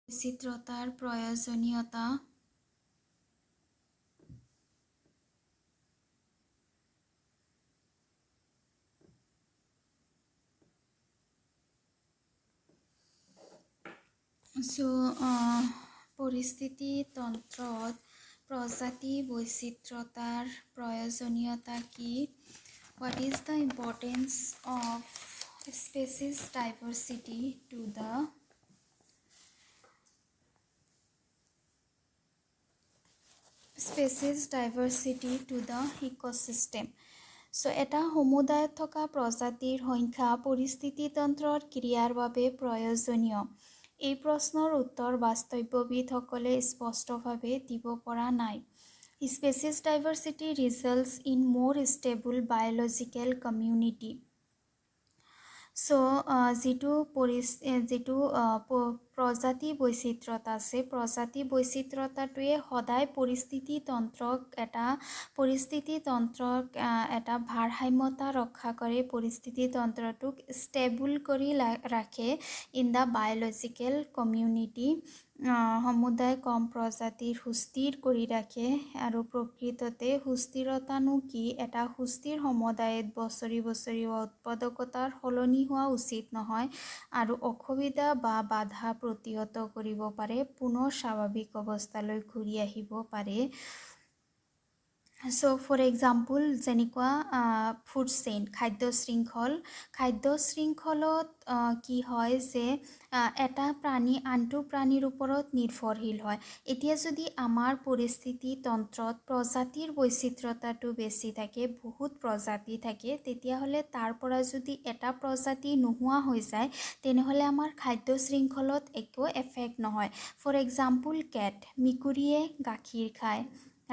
বৈচিত্ৰতাৰ প্ৰয়োজনীয়তা পৰিস্থিতি তন্ত্ৰত প্ৰজাতি বৈচিত্ৰতাৰ প্ৰয়োজনীয়তা কি? What is the importance of species diversity to the ecosystem? এটা সমুদায়ত থকা প্ৰজাতিৰ সংখ্যা পৰিস্থিতিতন্ত্ৰৰ ক্ৰিয়াৰ বাবে প্ৰয়োজনীয়। এই প্ৰশ্নৰ উত্তৰ বাস্তৱবিদসকলে স্পষ্টভাৱে দিব পৰা নাই। স্পেচিছ ডাইভাৰ্চিটি ৰিজাল্টছ ইন মোৰ ষ্টেবল বায়'লজিকেল কমিউনিটি। যিটো প্ৰজাতি বৈচিত্ৰতা আছে, প্ৰজাতি বৈচিত্ৰতাটোৱে সদায় পৰিস্থিতিতন্ত্ৰক এটা ভাৰসাম্যতা ৰক্ষা কৰে, পৰিস্থিতিতন্ত্ৰটোক ষ্টেবল কৰি ৰাখে ইন দ্য বায়'লজিকেল কমিউনিটি। সমুদায় কম প্ৰজাতিৰ সুস্থিৰ কৰি ৰাখে। আৰু প্ৰকৃততে সুস্থিৰতানো কি? এটা সুস্থিৰ সমুদায়ত বছৰি উৎপাদকতাৰ সলনি হোৱা উচিত নহয় আৰু অসুবিধা বা বাধা প্ৰতিহত কৰিব পাৰে, পুনৰ স্বাভাৱিক অৱস্থালৈ ঘূৰি আহিব পাৰে। ফৰ এক্সাম্পল, যেনেকুৱা ফুড চেইন, খাদ্য শৃংখলত কি হয় যে এটা প্ৰাণী আনটো প্ৰাণীৰ ওপৰত নিৰ্ভৰশীল হয়। এতিয়া যদি আমাৰ পৰিস্থিতিতন্ত্ৰত প্ৰজাতিৰ বৈচিত্ৰতাটো বেছি থাকে, বহুত প্ৰজাতি থাকে, তেতিয়াহ'লে তাৰ পৰা যদি এটা প্ৰজাতি নোহোৱা হৈ যায়, তেনেহ'লে আমাৰ খাদ্য শৃংখলত একো এফেক্ট নহয়। ফৰ এক্সাম্পল, মেকুৰীয়ে গাখীৰ খায়,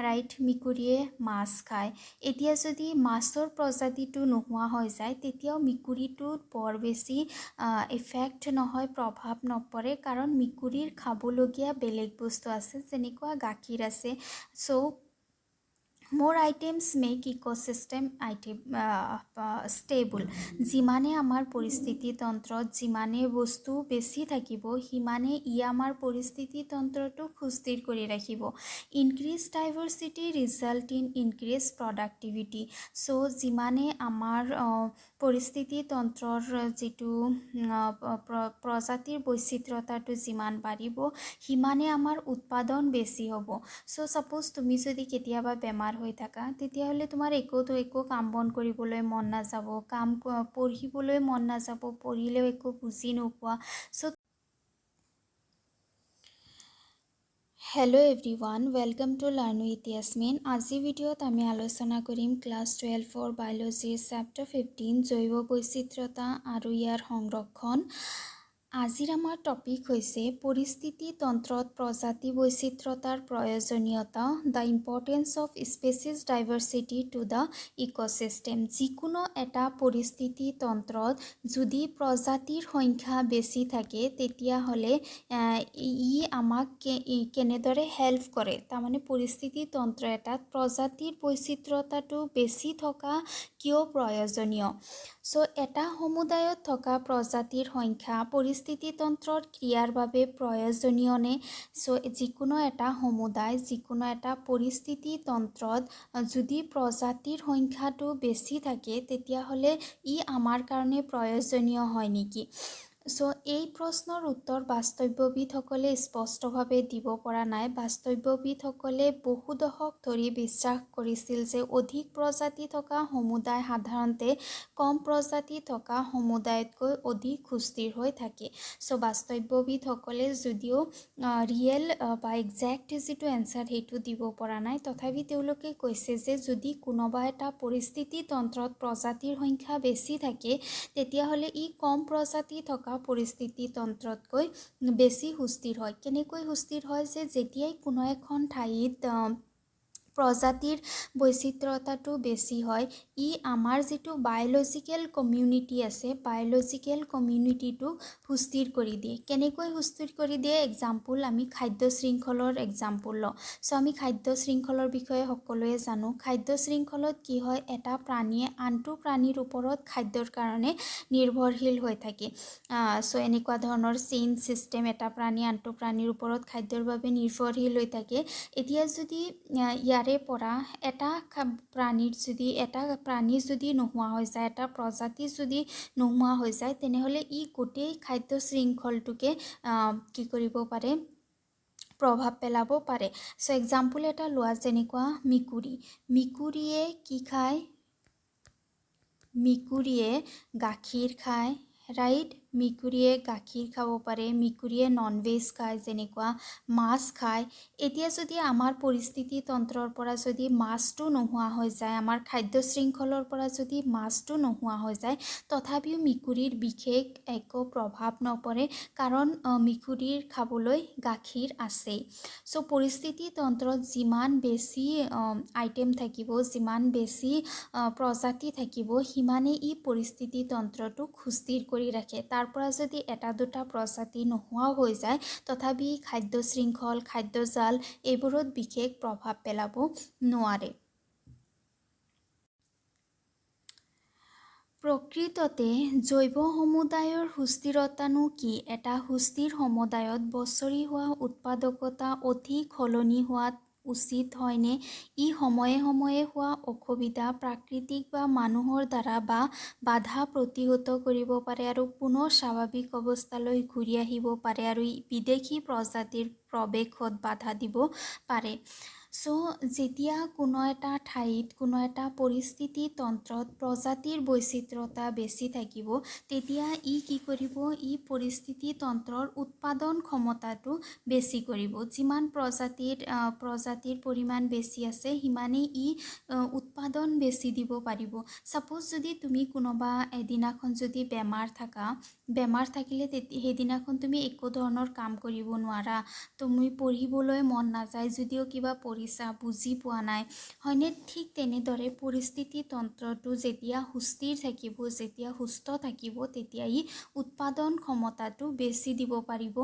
ৰাইট? মেকুৰীয়ে মাছ খায়। এতিয়া যদি মাছৰ প্ৰজাতিটো নোহোৱা হৈ যায়, তেতিয়াও মেকুৰীটোত বৰ বেছি ইফেক্ট নহয়, প্ৰভাৱ নপৰে, কাৰণ মেকুৰীৰ খাবলগীয়া বেলেগ বস্তু আছে, যেনেকুৱা গাখীৰ আছে। More items make ecosystem stable. যিমানে আমাৰ পৰিস্থিতিতন্ত্ৰত যিমানে বস্তু বেছি থাকিব, সিমানে আমাৰ পৰিস্থিতিতন্ত্ৰটোক সুস্থিৰ কৰি ৰাখিব। Increase diversity result in increase productivity. যিমানে আমাৰ পৰিস্থিতিতন্ত্ৰৰ যিটো প্ৰজাতিৰ বৈচিত্ৰতাটো যিমান বাঢ়িব, সিমানে আমাৰ উৎপাদন বেছি হ'ব। ছাপোজ তুমি যদি কেতিয়াবা বেমাৰ হৈ থাকা, তেতিয়াহ'লে তোমাৰ একো কাম বন কৰিবলৈ মন নাযাব, পঢ়িবলৈ মন নাযাব, পঢ়িলেও একো বুজি নোপোৱা। Hello' everyone, welcome to learn with Yasmin. আজি ভিডিঅ'ত আমি আলোচনা কৰিম ক্লাছ 12 বায়'লজিৰ চেপ্টাৰ 15 জৈৱ বৈচিত্ৰতা আৰু ইয়াৰ সংৰক্ষণ। আজিৰ আমাৰ টপিক হৈছে পৰিস্থিতিতন্ত্ৰত প্ৰজাতি বৈচিত্ৰতাৰ প্ৰয়োজনীয়তা, the importance of species diversity to the ecosystem. যিকোনো এটা পৰিস্থিতিতন্ত্ৰত যদি প্ৰজাতিৰ সংখ্যা বেছি থাকে, তেতিয়াহ'লে ই আমাক কেনেদৰে হেল্প কৰে? তাৰমানে পৰিস্থিতিতন্ত্ৰ এটাত প্ৰজাতিৰ বৈচিত্ৰতাটো বেছি থকা কিয় প্ৰয়োজনীয়? এটা সমুদায়ত থকা প্ৰজাতিৰ সংখ্যা পৰিস্থিতিতন্ত্ৰৰ ক্ৰিয়াৰ বাবে প্ৰয়োজনীয় নে? যিকোনো এটা সমুদায়, যিকোনো এটা পৰিস্থিতিতন্ত্ৰত যদি প্ৰজাতিৰ সংখ্যাটো বেছি থাকে, তেতিয়াহ'লে ই আমাৰ কাৰণে প্ৰয়োজনীয় হয় নেকি? এই প্ৰশ্নৰ উত্তৰ বাস্তৱবিদসকলে স্পষ্টভাৱে দিব পৰা নাই। বাস্তৱবিদসকলে বহু দশক ধৰি বিশ্বাস কৰিছিল যে অধিক প্ৰজাতি থকা সমুদায় সাধাৰণতে কম প্ৰজাতি থকা সমুদায়তকৈ অধিক সুস্থিৰ হৈ থাকে। বাস্তৱবিদসকলে যদিও ৰিয়েল বা একজেক্ট যিটো এনচাৰ সেইটো দিব পৰা নাই, তথাপি তেওঁলোকে কৈছে যে যদি কোনোবা এটা পৰিস্থিতিতন্ত্ৰত প্ৰজাতিৰ সংখ্যা বেছি থাকে, তেতিয়াহ'লে ই কম প্ৰজাতি থকা পৰিস্থিতিতন্ত্ৰতকৈ বেছি সুস্থিৰ হয়। কেনেকৈ সুস্থিৰ হয়? যে যেতিয়াই কোনো এখন ঠাইত প্ৰজাতিৰ বৈচিত্ৰতাটো বেছি হয়। ই আমাৰ যিটো বায়'লজিকেল কমিউনিটি আছে, বায়'লজিকেল কমিউনিটিটো সুস্থিৰ কৰি দিয়ে। কেনেকৈ সুস্থিৰ কৰি দিয়ে? এক্সাম্পল, আমি খাদ্য শৃংখলৰ এক্সাম্পল লওঁ। চ' আমি খাদ্য শৃংখলৰ বিষয়ে সকলোৱে জানো। খাদ্য শৃংখলত কি হয়, এটা প্ৰাণীয়ে আনটো প্ৰাণীৰ ওপৰত খাদ্যৰ কাৰণে নিৰ্ভৰশীল হৈ থাকে। চ' এনেকুৱা ধৰণৰ চেইন ছিষ্টেম, এটা প্ৰাণী আনটো প্ৰাণীৰ ওপৰত খাদ্যৰ বাবে নিৰ্ভৰশীল হৈ থাকে। এতিয়া যদি ইয়াৰে পৰা এটা প্ৰাণী যদি নোহোৱা হৈ যায়, এটা প্ৰজাতি যদি নোহোৱা হৈ যায়, তেনেহ'লে ই গোটেই খাদ্য শৃংখলটোকে কি কৰিব পাৰে, প্ৰভাৱ পেলাব পাৰে। চ' এক্সাম্পল এটা লোৱা, যেনেকুৱা মেকুৰীয়ে কি খায়? মেকুৰীয়ে গাখীৰ খায়, ৰাইট? মেকুৰীয়ে গাখীৰ খাব পাৰে। মেকুৰীয়ে ননভেজ খায়, যেনেকুৱা মাছ খায়। এতিয়া যদি আমাৰ পৰিস্থিতি তন্ত্ৰৰ পৰা যদি মাছটো নোহোৱা হৈ যায়, আমাৰ খাদ্য শৃংখলৰ পৰা যদি মাছটো নোহোৱা হৈ যায়, তথাপিও মেকুৰীৰ বিশেষ একো প্ৰভাৱ নপৰে, কাৰণ মেকুৰীৰ খাবলৈ গাখীৰ আছেই। চ' পৰিস্থিতি তন্ত্ৰত যিমান বেছি আইটেম থাকিব, যিমান বেছি প্ৰজাতি থাকিব, সিমানেই ই পৰিস্থিতি তন্ত্ৰটোক সুস্থিৰ কৰি ৰাখে। তাৰ পৰা যদি এটা দুটা প্ৰজাতি নোহোৱাও হৈ যায়, তথাপি খাদ্য শৃংখল, খাদ্যজাল এইবোৰত বিশেষ প্ৰভাৱ পেলাব নোৱাৰে। প্ৰকৃততে জৈৱ সমুদায়ৰ সুস্থিৰতানো কি? এটা সুস্থিৰ সমুদায়ত বছৰি হোৱা উৎপাদকতা অধিক সলনি হোৱাত উচিত হয়নে? ই সময়ে সময়ে হোৱা অসুবিধা প্ৰাকৃতিক বা মানুহৰ দ্বাৰা বা বাধা প্ৰতিহত কৰিব পাৰে আৰু পুনৰ স্বাভাৱিক অৱস্থালৈ ঘূৰি আহিব পাৰে, আৰু বিদেশী প্ৰজাতিৰ প্ৰৱেশত বাধা দিব পাৰে। চ' যেতিয়া কোনো এটা ঠাইত, কোনো এটা পৰিস্থিতি তন্ত্ৰত প্ৰজাতিৰ বৈচিত্ৰতা বেছি থাকিব, তেতিয়া ই কি কৰিব? ই পৰিস্থিতি তন্ত্ৰৰ উৎপাদন ক্ষমতাটো বেছি কৰিব। যিমান প্ৰজাতিৰ পৰিমাণ বেছি আছে, সিমানেই ই উৎপাদন বেছি দিব পাৰিব। ছাপ'জ যদি তুমি কোনোবা এদিনাখন যদি বেমাৰ থাকিলে, সেইদিনাখন তুমি একো ধৰণৰ কাম কৰিব নোৱাৰা, তুমি পঢ়িবলৈ মন নাযায়, যদিও কিবা পঢ়িছা, বুজি পোৱা নাই, হয়নে? ঠিক তেনেদৰে পৰিস্থিতি তন্ত্ৰটো যেতিয়া সুস্থিৰ থাকিব, যেতিয়া সুস্থ থাকিব, তেতিয়া ই উৎপাদন ক্ষমতাটো বেছি দিব পাৰিব,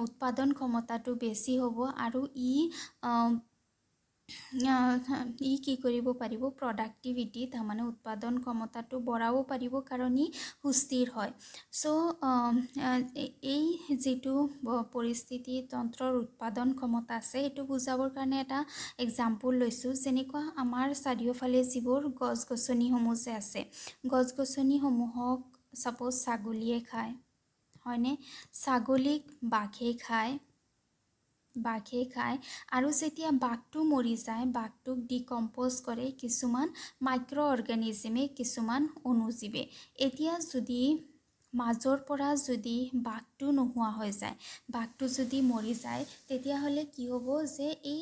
উৎপাদন ক্ষমতাটো বেছি হ'ব, আৰু ই কি কৰিব পাৰিব? প্ৰডাক্টিভিটি, তাৰমানে উৎপাদন ক্ষমতাটো বঢ়াব পাৰিব, কাৰণ ই সুস্থিৰ হয়। চ' এই যিটো পৰিস্থিতি তন্ত্ৰৰ উৎপাদন ক্ষমতা আছে, সেইটো বুজাবৰ কাৰণে এটা এক্সাম্পল লৈছোঁ। যেনেকুৱা আমাৰ চাৰিওফালে যিবোৰ গছ গছনিসমূহ যে আছে, গছ গছনিসমূহক ছাপ'জ ছাগলীয়ে খায়, হয়নে? ছাগলীক বাঘে খায়, আৰু যেতিয়া বাঘটো মৰি যায়, বাঘটোক ডিকম্প'জ কৰে কিছুমান মাইক্ৰ' অৰ্গেনিজমে, কিছুমান অণুজীৱে। এতিয়া যদি মাজৰ পৰা যদি বাঘটো নোহোৱা হৈ যায়, বাঘটো যদি মৰি যায়, তেতিয়াহ'লে কি হ'ব? যে এই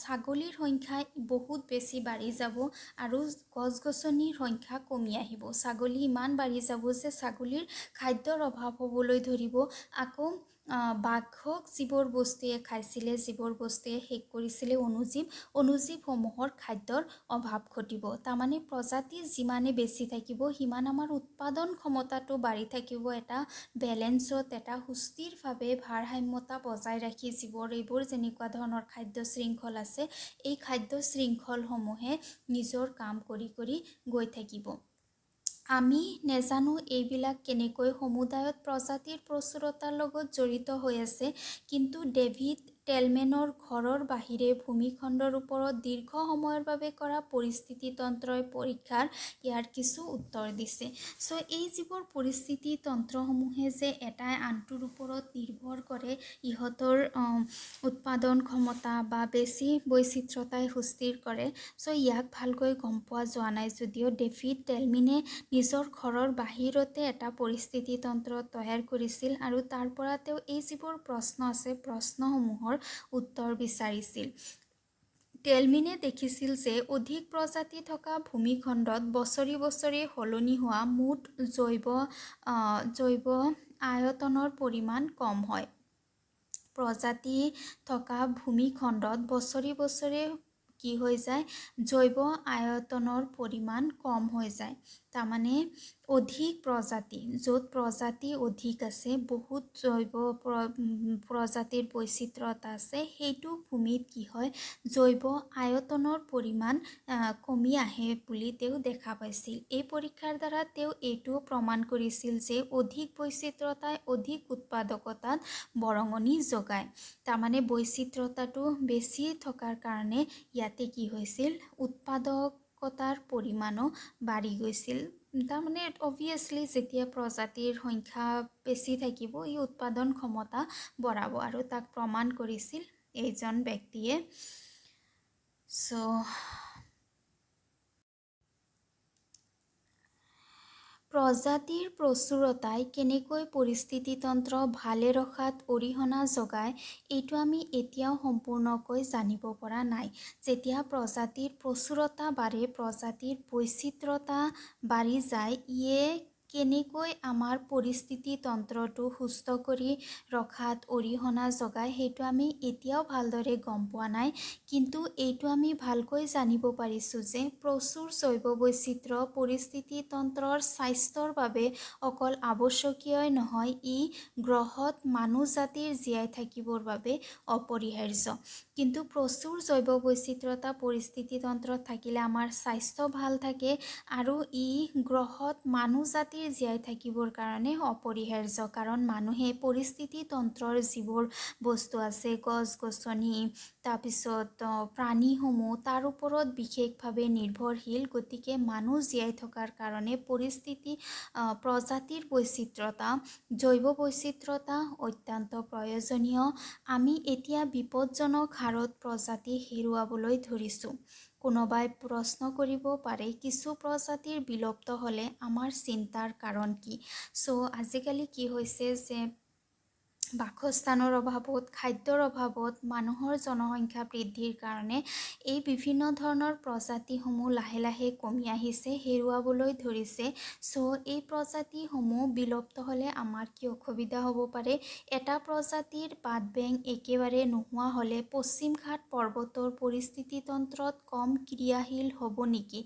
ছাগলীৰ সংখ্যা বহুত বেছি বাঢ়ি যাব, আৰু গছ গছনিৰ সংখ্যা কমি আহিব। ছাগলী ইমান বাঢ়ি যাব যে ছাগলীৰ খাদ্যৰ অভাৱ হ'বলৈ ধৰিব। আকৌ বাঘক যিবোৰ বস্তুৱে খাইছিলে, যিবোৰ বস্তুৱে শেষ কৰিছিলে, অনুজীৱসমূহৰ খাদ্যৰ অভাৱ ঘটিব। তাৰমানে প্ৰজাতি যিমানে বেছি থাকিব, সিমান আমাৰ উৎপাদন ক্ষমতাটো বাঢ়ি থাকিব। এটা বেলেঞ্চত, এটা সুস্থিৰভাৱে ভাৰসাম্যতা বজাই ৰাখি এইবোৰ যেনেকুৱা ধৰণৰ খাদ্য শৃংখল আছে, এই খাদ্য শৃংখলসমূহে নিজৰ কাম কৰি গৈ থাকিব। আমি নেজানো এইবিলাক কেনেকৈ সমুদায়ত প্ৰজাতিৰ প্ৰচুৰতাৰ লগত জড়িত হৈ আছে, কিন্তু ডেভিড টেলমেনৰ ঘৰৰ বাহিৰে ভূমিখণ্ডৰ ওপৰত দীৰ্ঘ সময়ৰ বাবে কৰা পৰিস্থিতি তন্ত্ৰই পৰীক্ষাৰ ইয়াৰ কিছু উত্তৰ দিছে। চ' এই যিবোৰ পৰিস্থিতি তন্ত্ৰসমূহে যে এটাই আনটোৰ ওপৰত নিৰ্ভৰ কৰে, ইহঁতৰ উৎপাদন ক্ষমতা বা বেছি বৈচিত্ৰতাই সুস্থিৰ কৰে। চ' ইয়াক ভালকৈ গম পোৱা যোৱা নাই, যদিও ডেভিড টেলমেনে নিজৰ ঘৰৰ বাহিৰতে এটা পৰিস্থিতি তন্ত্ৰ তৈয়াৰ কৰিছিল, আৰু তাৰ পৰা তেওঁ এই যিবোৰ প্ৰশ্ন আছে, প্ৰশ্নসমূহৰ উত্তৰ বিচাৰিছিল। টেলমেনে দেখিছিল যে অধিক প্ৰজাতি থকা ভূমিখণ্ডত বছৰি বছৰি সলনি হোৱা মুঠ জৈৱ আয়তনৰ পৰিমাণ কম হয়। প্ৰজাতি থকা ভূমিখণ্ডত বছৰি বছৰি কি হৈ যায়, জৈৱ আয়তনৰ পৰিমাণ কম হৈ যায়। তাৰমানে অধিক প্ৰজাতি, য'ত প্ৰজাতি অধিক আছে, বহুত জৈৱ প্ৰজাতিৰ বৈচিত্ৰ্যতা আছে, সেইটো ভূমিত কি হয়, জৈৱ আয়তনৰ পৰিমাণ কমি আহে বুলি তেওঁ দেখা পাইছিল। এই পৰীক্ষাৰ দ্বাৰা তেওঁ এইটোও প্ৰমাণ কৰিছিল যে অধিক বৈচিত্ৰ্যতাই অধিক উৎপাদকতাত বৰঙণি যোগায়। তাৰমানে বৈচিত্ৰ্যতাটো বেছি থকাৰ কাৰণে ইয়াতে কি হৈছিল, উৎপাদকতাৰ পৰিমাণো বাঢ়ি গৈছিল। তাৰমানে অবভিয়াছলি যেতিয়া প্ৰজাতিৰ সংখ্যা বেছি থাকিব, ই উৎপাদন ক্ষমতা বঢ়াব, আৰু তাক প্ৰমাণ কৰিছিল এইজন ব্যক্তিয়ে। প্ৰজাতিৰ প্ৰচুৰতাই কেনেকৈ পৰিস্থিতিতন্ত্ৰ ভালে ৰখাত অৰিহণা যোগায়, এইটো আমি এতিয়াও সম্পূৰ্ণকৈ জানিব পৰা নাই। যেতিয়া প্ৰজাতিৰ প্ৰচুৰতা বাঢ়ে, প্ৰজাতিৰ বৈচিত্ৰ্যতা বাঢ়ি যায়, ইয়ে কেনেকৈ আমাৰ পৰিস্থিতিতন্ত্ৰটো সুস্থ কৰি ৰখাত অৰিহণা যোগায়, সেইটো আমি এতিয়াও ভালদৰে গম পোৱা নাই। কিন্তু এইটো আমি ভালকৈ জানিব পাৰিছোঁ যে প্ৰচুৰ জৈৱ বৈচিত্ৰ্য পৰিস্থিতিতন্ত্ৰৰ স্বাস্থ্যৰ বাবে অকল আৱশ্যকীয় নহয়, ই গ্ৰহত মানুহ জাতিৰ জীয়াই থাকিবৰ বাবে অপৰিহাৰ্য। কিন্তু প্ৰচুৰ জৈৱ বৈচিত্ৰ্যতা পৰিস্থিতিতন্ত্ৰত থাকিলে আমাৰ স্বাস্থ্য ভাল থাকে, আৰু ই গ্ৰহত মানুহ জাতিৰ জীয়াই থাকিবৰ কাৰণে অপৰিহাৰ্য। কাৰণ মানুহে পৰিস্থিতিতন্ত্ৰৰ যিবোৰ বস্তু আছে, গছ গছনি, তাৰপিছত প্ৰাণীসমূহ, তাৰ ওপৰত বিশেষভাৱে নিৰ্ভৰশীল। গতিকে মানুহ জীয়াই থকাৰ কাৰণে প্ৰজাতিৰ বৈচিত্ৰ্যতা, জৈৱ বৈচিত্ৰ্যতা অত্যন্ত প্ৰয়োজনীয়। আমি এতিয়া বিপদজনক হাৰত প্ৰজাতি হেৰুৱাবলৈ ধৰিছোঁ। কোনোবাই প্ৰশ্ন কৰিব পাৰে, কিছু প্ৰজাতিৰ বিলুপ্ত হ'লে আমাৰ চিন্তাৰ কাৰণ কি? আজিকালি কি হৈছে যে বাসস্থানৰ অভাৱত, খাদ্যৰ অভাৱত, মানুহৰ জনসংখ্যা বৃদ্ধিৰ কাৰণে এই বিভিন্ন ধৰণৰ প্ৰজাতিসমূহ লাহে লাহে কমি আহিছে, হেৰুৱাবলৈ ধৰিছে। এই প্ৰজাতিসমূহ বিলুপ্ত হ'লে আমাৰ কি অসুবিধা হ'ব পাৰে? এটা প্ৰজাতিৰ বাট বেং একেবাৰে নোহোৱা হ'লে পশ্চিম ঘাট পৰ্বতৰ পৰিস্থিতিতন্ত্ৰত কম ক্ৰিয়াশীল হ'ব নেকি?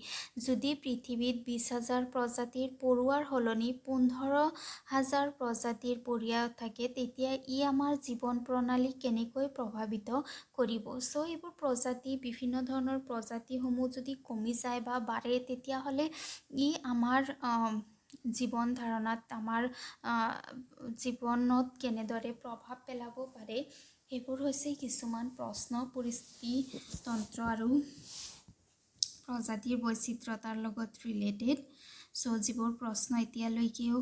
যদি পৃথিৱীত 20,000 প্ৰজাতিৰ পৰুৱাৰ সলনি 15,000 প্ৰজাতিৰ পৰুৱা থাকে, তেতিয়া ই আমাৰ জীৱন প্ৰণালীক কেনেকৈ প্ৰভাৱিত কৰিব? এইবোৰ প্ৰজাতি, বিভিন্ন ধৰণৰ প্ৰজাতিসমূহ যদি কমি যায় বা বাঢ়ে, তেতিয়াহ'লে ই আমাৰ জীৱন ধাৰণাত, আমাৰ জীৱনত কেনেদৰে প্ৰভাৱ পেলাব পাৰে, সেইবোৰ হৈছে কিছুমান প্ৰশ্ন পৰিস্থিতিতন্ত্ৰ আৰু প্ৰজাতিৰ বৈচিত্ৰ্যতাৰ লগত ৰিলেটেড। যিবোৰ প্ৰশ্ন এতিয়ালৈকেও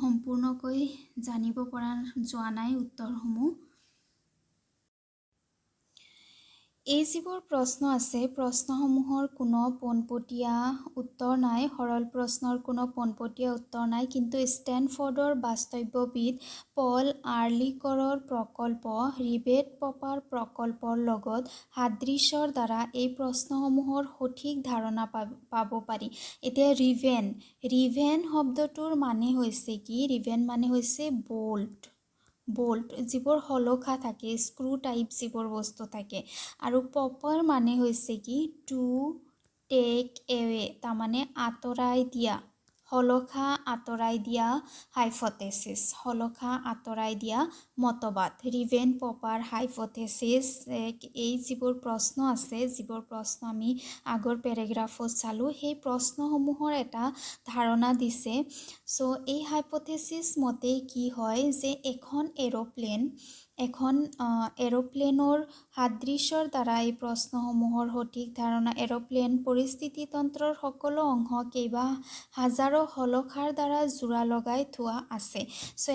সম্পূৰ্ণকৈ জানিব পৰা যোৱা নাই উত্তৰসমূহ। এই যিবোৰ প্ৰশ্ন আছে, প্ৰশ্নসমূহৰ কোনো পোনপটীয়া উত্তৰ নাই, সৰল প্ৰশ্নৰ কোনো পোনপটীয়া উত্তৰ নাই। কিন্তু ষ্টেনফৰ্ডৰ বাস্তৱবিদ পল আৰ্লিকৰৰ প্ৰকল্প ৰিবেট পপাৰ প্ৰকল্পৰ লগত সাদৃশ্যৰ দ্বাৰা এই প্ৰশ্নসমূহৰ সঠিক ধাৰণা পাব পাৰি। এতিয়া ৰিভেন শব্দটোৰ মানে হৈছে কি? ৰিভেন মানে হৈছে বোল্ট, যিবোৰ শলখা থাকে, স্ক্ৰু টাইপ যিবোৰ বস্তু থাকে। আৰু পপাৰ মানে হৈছে কি? টু টেক এৱে, তাৰমানে আঁতৰাই দিয়া, শলখা আঁতৰাই দিয়া, হাইপথেচিছ, শলখা আঁতৰাই দিয়া মতবাদ, ৰিভেন পপাৰ হাইপথেচিছ। এই যিবোৰ প্ৰশ্ন আছে, যিবোৰ প্ৰশ্ন আমি আগৰ পেৰেগ্ৰাফত চালোঁ, সেই প্ৰশ্নসমূহৰ এটা ধাৰণা দিছে। এই হাইপথেচিছ মতে কি হয় যে এখন এৰোপ্লেনৰ সাদৃশ্যৰ দ্বাৰা এই প্ৰশ্নসমূহৰ সঠিক ধাৰণা, এৰোপ্লেন পৰিস্থিতিতন্ত্ৰৰ সকলো অংশ কেইবা হাজাৰো শলখাৰ দ্বাৰা জোৰা লগাই থোৱা আছে।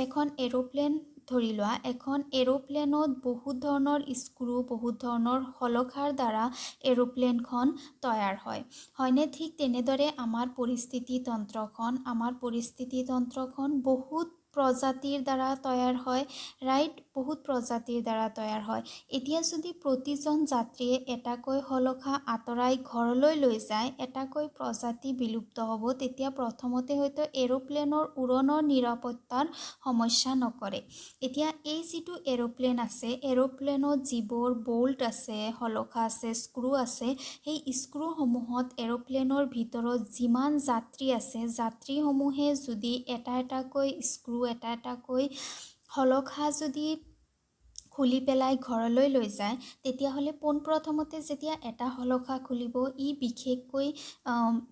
এখন এৰোপ্লেন ধৰি লোৱা, এখন এৰোপ্লেনত বহুত ধৰণৰ স্ক্ৰু, বহুত ধৰণৰ শলখাৰ দ্বাৰা এৰোপ্লেনখন তৈয়াৰ হয়, হয়নে? ঠিক তেনেদৰে আমাৰ পৰিস্থিতিতন্ত্ৰখন বহুত প্ৰজাতিৰ দ্বাৰা তৈয়াৰ হয় ৰাইট বহুত প্ৰজাতিৰ দ্বাৰা তৈয়াৰ হয় এতিয়া যদি প্ৰতিজন যাত্ৰীয়ে এটাকৈ শলখা আঁতৰাই ঘৰলৈ লৈ যায় এটাকৈ প্ৰজাতি বিলুপ্ত হ'ব তেতিয়া প্ৰথমতে হয়তো এৰোপ্লেনৰ উৰণৰ নিৰাপত্তাৰ সমস্যা নকৰে এতিয়া এই যিটো এৰোপ্লেন আছে এৰোপ্লেনত যিবোৰ বোল্ট আছে শলখা আছে স্ক্ৰু আছে সেই স্ক্ৰুসমূহত এৰোপ্লেনৰ ভিতৰত যিমান যাত্ৰী আছে যাত্ৰীসমূহে যদি এটা এটাকৈ স্ক্ৰু এটা এটাকৈ শলখা যদি খুলি পেলাই ঘৰলৈ লৈ যায় তেতিয়াহ'লে পোনপ্ৰথমতে যেতিয়া এটা শলখা খুলিব ই বিশেষকৈ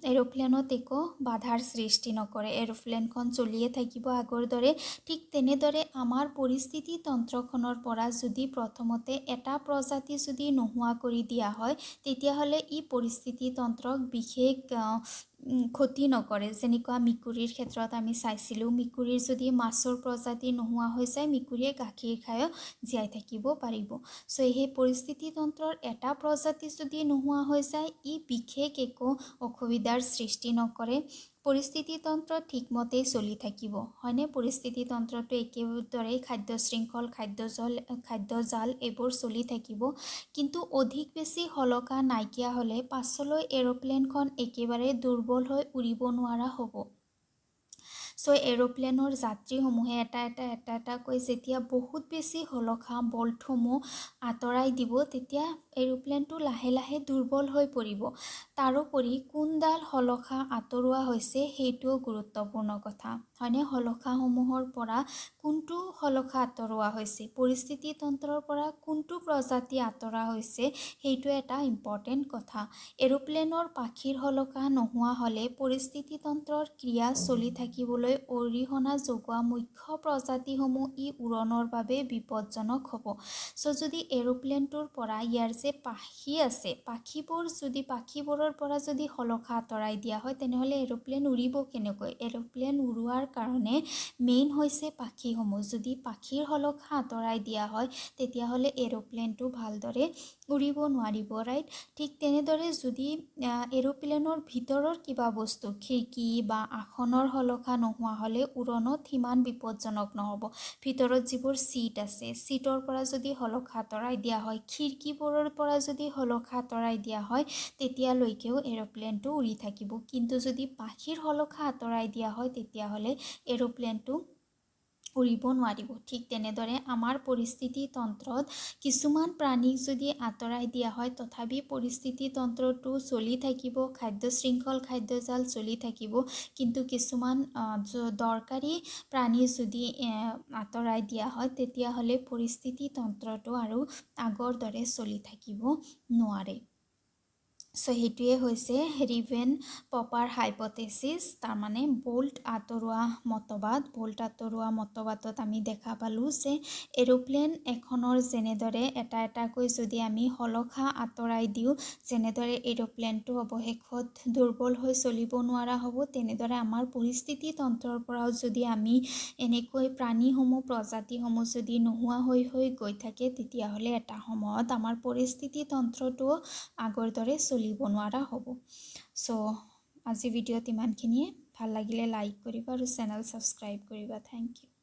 এৰোপ্লেনত একো বাধাৰ সৃষ্টি নকৰে এৰোপ্লেনখন চলিয়ে থাকিব আগৰ দৰে ঠিক তেনেদৰে আমাৰ পৰিস্থিতি তন্ত্ৰখনৰ পৰা যদি প্ৰথমতে এটা প্ৰজাতি যদি নোহোৱা কৰি দিয়া হয় তেতিয়াহ'লে ই পৰিস্থিতি তন্ত্ৰক বিশেষ ক্ষতি নকৰে যেনেকুৱা মেকুৰীৰ ক্ষেত্ৰত আমি চাইছিলোঁ মেকুৰীৰ যদি মাছৰ প্ৰজাতি নোহোৱা হৈ যায় মেকুৰীয়ে গাখীৰ খায়ো জীয়াই থাকিব পাৰিব চ' সেই পৰিস্থিতি তন্ত্ৰৰ এটা প্ৰজাতি যদি নোহোৱা হৈ যায় ই বিশেষ একো অসুবিধাৰ সৃষ্টি নকৰে পৰিস্থিতি তন্ত্ৰ ঠিকমতেই চলি থাকিব হয়নে পৰিস্থিতি তন্ত্ৰটো একেদৰে খাদ্য শৃংখল খাদ্যজাল এইবোৰ চলি থাকিব কিন্তু অধিক বেছি শলখা নাইকিয়া হ'লে পাছলৈ এৰোপ্লেনখন একেবাৰে দুৰ্বল হৈ উৰিব নোৱাৰা হ'ব চ' এৰোপ্লেনৰ যাত্ৰীসমূহে এটা এটাকৈ যেতিয়া বহুত বেছি শলখা বল্টসমূহ আঁতৰাই দিব তেতিয়া এৰোপ্লেনটো লাহে লাহে দুৰ্বল হৈ পৰিব তাৰোপৰি কোনডাল শলখা আঁতৰোৱা হৈছে সেইটোও গুৰুত্বপূৰ্ণ কথা হয়নে শলখাসমূহৰ পৰা কোনটো শলখা আঁতৰোৱা হৈছে পৰিস্থিতি তন্ত্ৰৰ পৰা কোনটো প্ৰজাতি আঁতৰা হৈছে সেইটো এটা ইম্পৰ্টেণ্ট কথা এৰোপ্লেনৰ পাখিৰ শলখা নোহোৱা হ'লে পৰিস্থিতি তন্ত্ৰৰ ক্ৰিয়া চলি থাকিবলৈ অৰিহণা যোগোৱা মুখ্য প্ৰজাতিসমূহ ই উৰণৰ বাবে বিপদজনক হ'ব চ' যদি এৰোপ্লেনটোৰ পৰা ইয়াৰ যে পাখি আছে পাখিবোৰৰ পৰা যদি শলখা আঁতৰাই দিয়া হয় তেনেহ'লে এৰোপ্লেন উৰিব কেনেকৈ এৰোপ্লেন উৰোৱাৰ কাৰণে মেইন হৈছে পাখিসমূহ যদি পাখিৰ শলখা আঁতৰাই দিয়া হয় তেতিয়াহ'লে এৰোপ্লেনটো ভালদৰে উৰিব নোৱাৰিব ৰাইট ঠিক তেনেদৰে যদি এৰোপ্লেনৰ ভিতৰৰ কিবা বস্তু খিৰিকী বা আসনৰ শলখা নোহোৱা হ'লে উৰণত সিমান বিপদজনক নহ'ব ভিতৰত যিবোৰ চিট আছে চিটৰ পৰা যদি শলখা আঁতৰাই দিয়া হয় খিৰিকীবোৰৰ পৰা যদি শলখা আঁতৰাই দিয়া হয় তেতিয়ালৈকেও এৰোপ্লেনটো উৰি থাকিব কিন্তু যদি পাখিৰ শলখা আঁতৰাই দিয়া হয় তেতিয়াহ'লে এৰোপ্লেনটো উৰিব নোৱাৰিব ঠিক তেনেদৰে আমাৰ পৰিস্থিতি তন্ত্ৰত কিছুমান প্ৰাণীক যদি আঁতৰাই দিয়া হয় তথাপি পৰিস্থিতি তন্ত্ৰটো চলি থাকিব খাদ্য শৃংখল খাদ্যজাল চলি থাকিব কিন্তু কিছুমান দৰকাৰী প্ৰাণী যদি আঁতৰাই দিয়া হয় তেতিয়াহ'লে পৰিস্থিতি তন্ত্ৰটো আৰু আগৰ দৰে চলি থাকিব নোৱাৰে চ' সেইটোৱে হৈছে ৰিভেন পপাৰ হাইপথেচিছ তাৰমানে বোল্ট আঁতৰোৱা মতবাদত আমি দেখা পালোঁ যে এৰোপ্লেন এখনৰ যেনেদৰে এটা এটাকৈ যদি আমি শলখা আঁতৰাই দিওঁ যেনেদৰে এৰোপ্লেনটো অৱশেষত দুৰ্বল হৈ চলিব নোৱাৰা হ'ব তেনেদৰে আমাৰ পৰিস্থিতি তন্ত্ৰৰ পৰাও যদি আমি এনেকৈ প্ৰজাতিসমূহ যদি নোহোৱা হৈ গৈ থাকে তেতিয়াহ'লে এটা সময়ত আমাৰ পৰিস্থিতি তন্ত্ৰটো আগৰ দৰে চলিব নোৱাৰা হ'ব চ' আজি ভিডিঅ'ত ইমানখিনিয়ে ভাল লাগিলে লাইক কৰিবা আৰু চেনেল ছাবস্ক্ৰাইব কৰিবা থেংক ইউ